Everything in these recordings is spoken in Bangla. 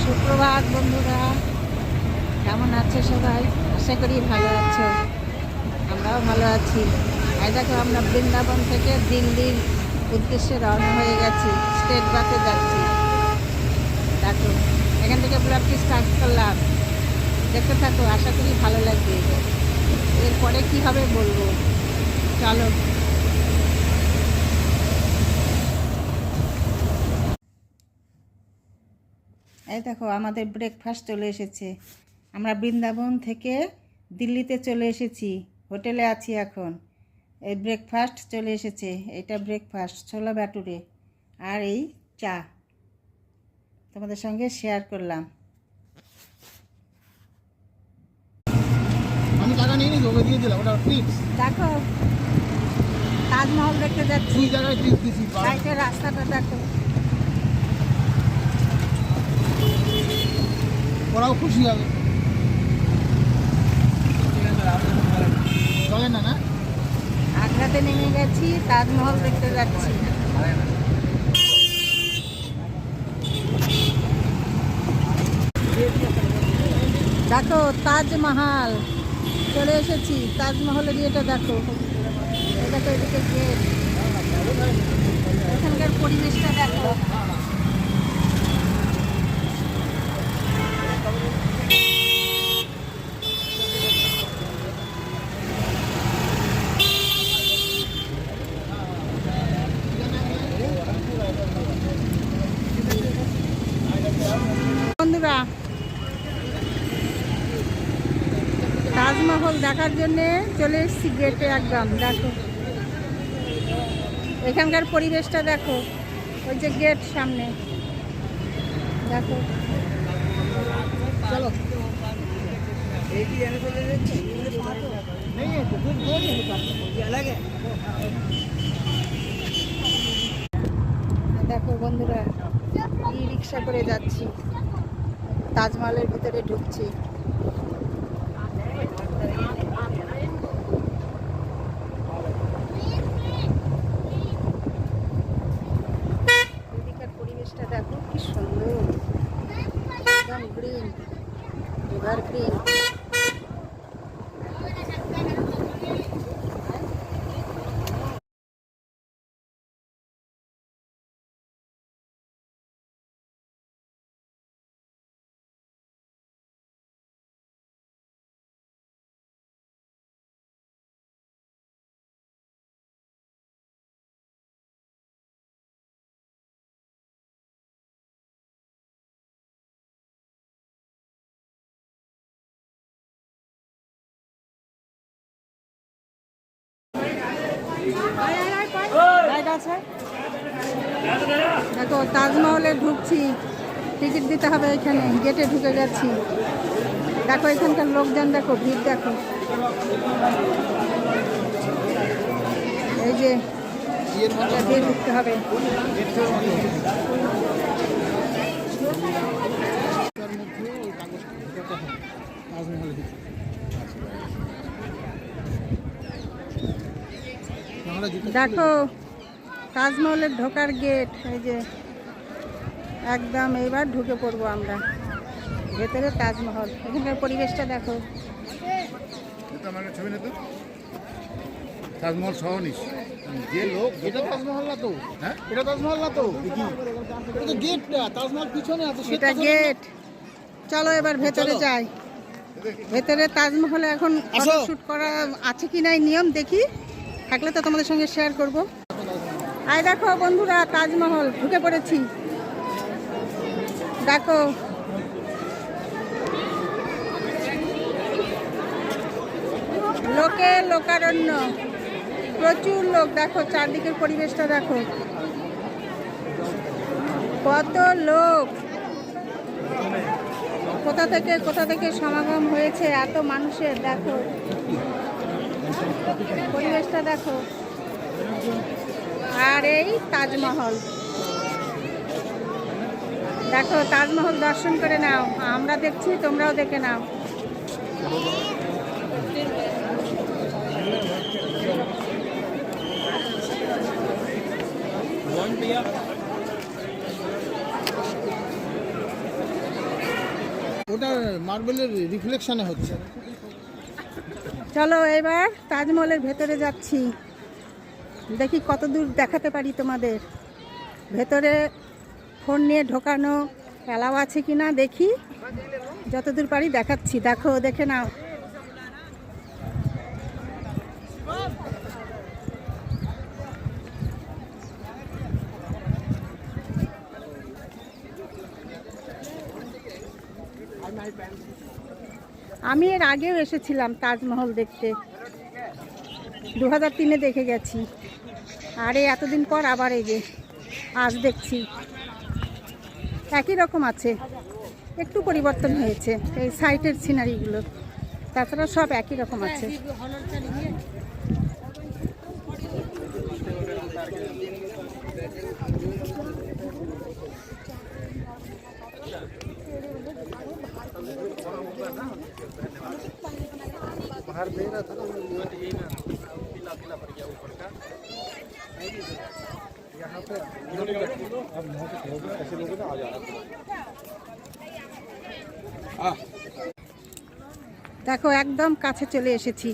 সুপ্রভাত বন্ধুরা, কেমন আছে সবাই? আশা করি ভালো আছো। আমরাও ভালো আছি। এই দেখো, আমরা বৃন্দাবন থেকে দিল্লির উদ্দেশ্যে রওনা হয়ে গেছি। স্টেট বাসে যাচ্ছি। দেখো, এখান থেকে ব্লগটি স্টার্ট করলাম। দেখতে থাকো, আশা করি ভালো লাগবে। এরপরে কী হবে বলবো, চলো। এই দেখো, আমাদের ব্রেকফাস্ট চলে এসেছে। আমরা বৃন্দাবন থেকে দিল্লিতে চলে এসেছি। হোটেলে আছি এখন। এই ব্রেকফাস্ট চলে এসেছে। এটা ব্রেকফাস্ট, ছোলা বাটুরে আর এই চা তোমাদের সঙ্গে শেয়ার করলাম। আমি টাকা নিয়ে নিই, ওকে দিয়ে দিলাম, ওটা টিপস। দেখো, তাজমহল দেখতে যাচ্ছি। দুই জায়গায় টিপস দিছি। সাইডের রাস্তাটা দেখো। ওরাও খুশি হবে। চলে না না, আগ্রাতে নেমে গেছি, তাজমহল দেখতে যাচ্ছি। দেখো, তাজমহল চলে এসেছি। তাজমহলের ইয়েটা দেখো। এই দেখো, এদিকে গেট। এখানকার পরিবেশটা দেখো। বন্ধুরা, তাজমহল দেখার জন্যে চলে এসেছি গেটে একদম। দেখো, এখানকার পরিবেশটা দেখো। ওই যে গেট সামনে দেখো। চলো। দেখো বন্ধুরা, ই রিক্সা করে যাচ্ছি, তাজমহলের ভিতরে ঢুকছি। এদিকের পরিবেশটা দেখো, কি সুন্দর, একদম গ্রিন, এভার গ্রিন। দেখো, তাজমহলে ঢুকছি। টিকিট দিতে হবে এখানে, গেটে ঢুকে গেছি। দেখো, এখানকার লোকজন দেখো, ভিড় দেখো। এই যে দিয়ে ঢুকতে হবে। দেখো, তাজমহলের ঢোকার গেট। এই যে একদম, এইবার ঢুকে পড়বো আমরা ভেতরে। তাজমহল, এখানকার পরিবেশটা দেখো। তাজমহল সহ নিস যে লোক। এটা তাজমহল না তো? হ্যাঁ, এটা তাজমহল না তো? দেখি, এটা তো গেটটা, তাজমহল পিছনে আছে। এটা গেট। চলো এবার ভেতরে যাই। ভেতরে তাজমহলে এখন শুট করা আছে কি নাই নিয়ম দেখি, থাকলে তো তোমাদের সঙ্গে শেয়ার করব। আই দেখো বন্ধুরা, তাজমহল ঢুকে পড়েছি। দেখো, লোকে লোকারণ্য, প্রচুর লোক। দেখো, চারদিকের পরিবেশটা দেখো, কত লোক, কোথা থেকে সমাগম হয়েছে এত মানুষের। দেখো, পরিবেশটা দেখো। আর এই তাজমহল দেখো, তাজমহল দর্শন করে নাও। আমরা দেখছি, তোমরাও দেখে নাও। ওটা মার্বেলের রিফ্লেকশনে হচ্ছে। চলো এবার তাজমহলের ভেতরে যাচ্ছি, দেখি কত দূর দেখাতে পারি তোমাদের। ভেতরে ফোন নিয়ে ঢোকানো অ্যালাউ আছে কি না দেখি, যতদূর পারি দেখাচ্ছি। দেখো, দেখে নাও। আমি এর আগেও এসেছিলাম তাজমহল দেখতে, 2003-এ দেখে গেছি। আর এই এতদিন পর আবার এই যে আজ দেখছি, একই রকম আছে, একটু পরিবর্তন হয়েছে এই সাইটের সিনারিগুলো, তাছাড়া সব একই রকম আছে। बाहर दे रहा था ना यहाँ पे, अब वहाँ पे खड़े ऐसे लोगों ने आ जाना। দেখো একদম কাছে চলে এসেছি,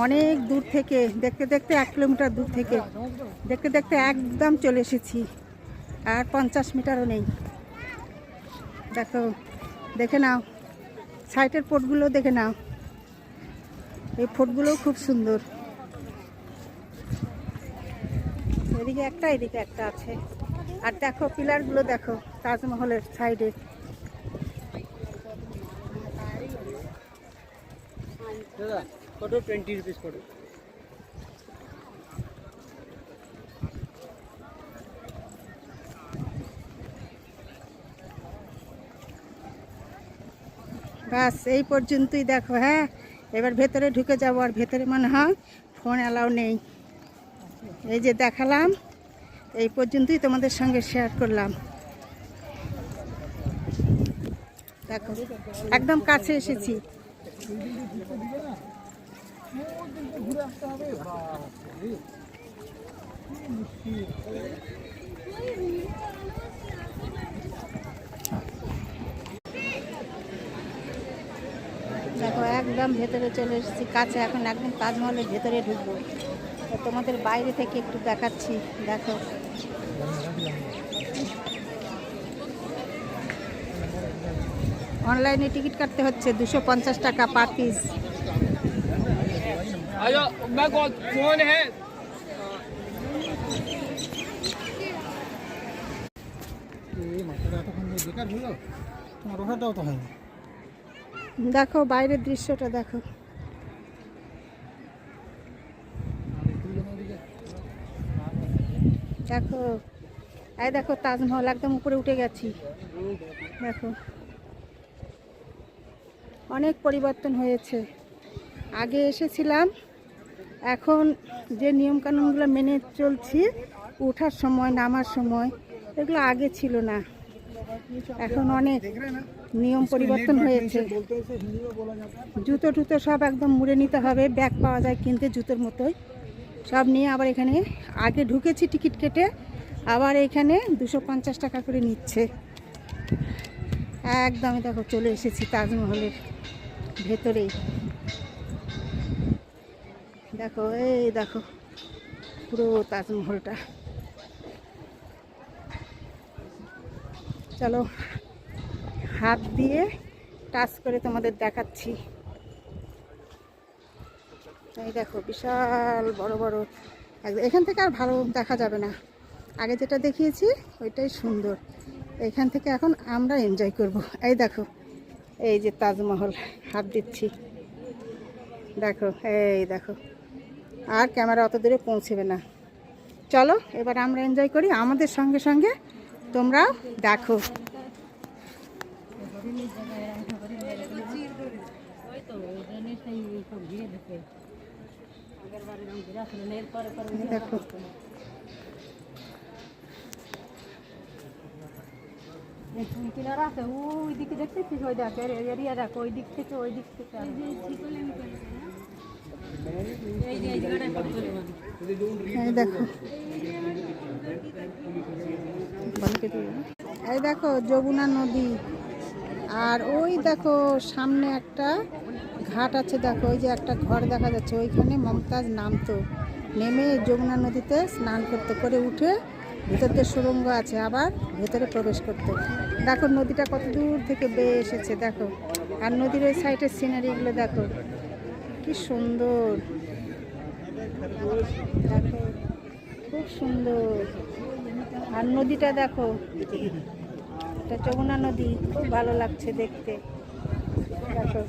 অনেক দূর থেকে দেখতে দেখতে 1 কিলোমিটার দূর থেকে দেখতে দেখতে একদম চলে এসেছি, আর 50 মিটারও নেই। দেখো, দেখে নাও সাইটের ফোর্টগুলো, দেখে নাও এই ফোর্টগুলোও খুব সুন্দর। এদিকে একটা, এদিকে একটা আছে। আর দেখো পিলারগুলো, দেখো তাজমহলের সাইডে। Photo 20 rupees photo. বাস এই পর্যন্তই। দেখো, হ্যাঁ এবার ভেতরে ঢুকে যাবো, আর ভেতরে মনে হয় ফোন অ্যালাউ নেই। এই যে দেখালাম, এই পর্যন্তই তোমাদের সঙ্গে শেয়ার করলাম। দেখো একদম কাছে এসেছি। দেখো একদম ভেতরে চলে এসেছি, কাছে। এখন একদম তাজমহলের ভেতরে ঢুকবো, তো তোমাদের বাইরে থেকে একটু দেখাচ্ছি। দেখো অনলাইনে টিকিট কাটতে হচ্ছে 250 টাকা পার পিস। फोन है। দেখো বাইরের দৃশ্যটা দেখো। দেখো এই দেখো তাজমহল, একদম উপরে উঠে গেছি। দেখো অনেক পরিবর্তন হয়েছে। আগে এসেছিলাম, এখন যে নিয়মকানুনগুলো মেনে চলছি, ওঠার সময় নামার সময়, এগুলো আগে ছিল না। এখন অনেক নিয়ম পরিবর্তন হয়েছে। জুতো টুতো সব একদম মুড়ে নিতে হবে, ব্যাগ পাওয়া যায় কিনতে জুতোর মতোই, সব নিয়ে আবার এখানে আগে ঢুকেছি টিকিট কেটে, আবার এখানে 250 টাকা করে নিচ্ছে। একদমই দেখো চলে এসেছি তাজমহলের ভেতরেই। দেখো এই দেখো পুরো তাজমহলটা। চলো হাত দিয়ে টাচ করে তোমাদের দেখাচ্ছি। এই দেখো বিশাল বড় বড়, এখান থেকে আর ভালো দেখা যাবে না, আগে যেটা দেখিয়েছি ওইটাই সুন্দর। এখান থেকে এখন আমরা এনজয় করব। এই দেখো এই যে তাজমহল, হাত দিচ্ছি, দেখো এই দেখো। আর ক্যামেরা অত দূরে পৌঁছবে না। চলো এবার আমরা এনজয় করি, আমাদের সঙ্গে সঙ্গে তোমরাও দেখো। দেখো ওই দিকে দেখতেছিস, ওই দেখো এরিয়া দেখো, ওই দিক থেকে ওই দিক থেকে। দেখো এই দেখো যমুনা নদী, আর ওই দেখো সামনে একটা ঘাট আছে, দেখো ওই যে একটা ঘর দেখা যাচ্ছে, ওইখানে মমতাজ নামতো, নেমে যমুনা নদীতে স্নান করতে, করে উঠে ভিতর দিয়ে সুড়ঙ্গ আছে, আবার ভেতরে প্রবেশ করতো। দেখো নদীটা কত দূর থেকে বেয়ে এসেছে দেখো, আর নদীর ওই সাইডের সিনারিগুলো দেখো কি সুন্দর, দেখো খুব সুন্দর। আর নদীটা দেখো, এটা যমুনা নদী, খুব ভালো লাগছে দেখতে। দেখো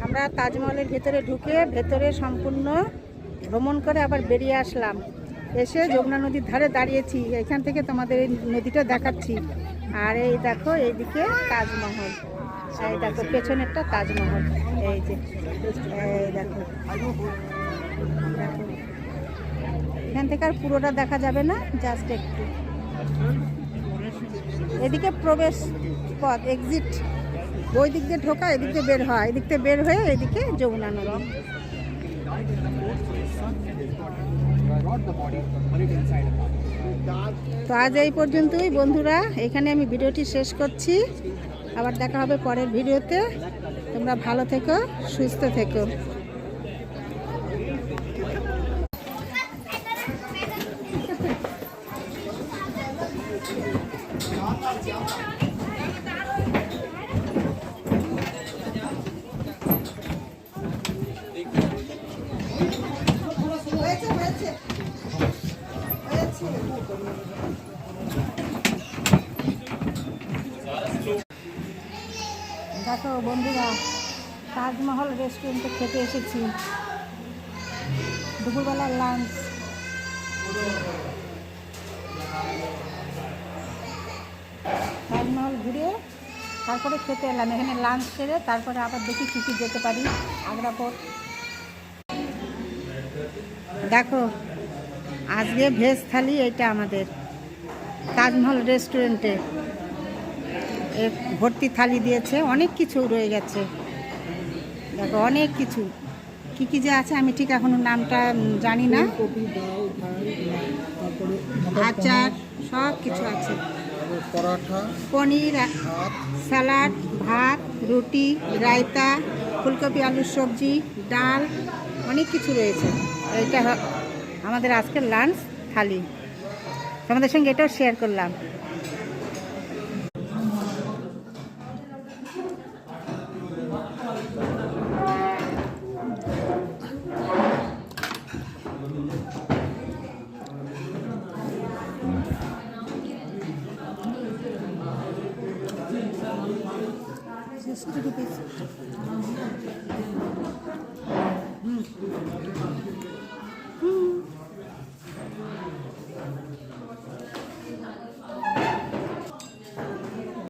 আমরা তাজমহলের ভেতরে ঢুকে ভেতরে সম্পূর্ণ ভ্রমণ করে আবার বেরিয়ে আসলাম, এসে যমুনা নদীর ধারে দাঁড়িয়েছি, এখান থেকে তোমাদের এই নদীটা দেখাচ্ছি। আর এই দেখো এইদিকে তাজমহল, এই দেখো পেছনেরটা তাজমহল, এই যে এই দেখো, দেখো এখান থেকে আর পুরোটা দেখা যাবে না, জাস্ট একটু। এদিকে প্রবেশ পথ, এক্সিট, ওই দিক দিয়ে ঢোকা, এদিক দিয়ে বের হয়, এদিক দিয়ে বের হয়ে এদিকে যমুনা নদী। তো আজ এই পর্যন্তই বন্ধুরা, এখানে আমি ভিডিওটি শেষ করছি। আবার দেখা হবে পরের ভিডিওতে। তোমরা ভালো থেকো, সুস্থ থেকো। দেখো বন্ধুরা, তাজমহল রেস্টুরেন্টে খেতে এসেছি, দুপুরবেলার লাঞ্চ। তাজমহল ঘুরে তারপরে খেতে এলাম, এখানে লাঞ্চ সেরে তারপরে আবার দেখি কী কী যেতে পারি। আগ্রা পোর্ট দেখো, আজকে ভেজ থালি, এইটা আমাদের তাজমহল রেস্টুরেন্টে ভর্তি থালি দিয়েছে, অনেক কিছু রয়ে গেছে দেখো, অনেক কিছু কী কী যে আছে আমি ঠিক এখনো নামটা জানি না, আচার সব কিছু আছে, পরাঠা, পনির, স্যালাড, ভাত, রুটি, রায়তা, ফুলকপি আলুর সবজি, ডাল, অনেক কিছু রয়েছে। এটা আমাদের আজকের লাঞ্চ থালি, তোমাদের সঙ্গে এটাও শেয়ার করলাম।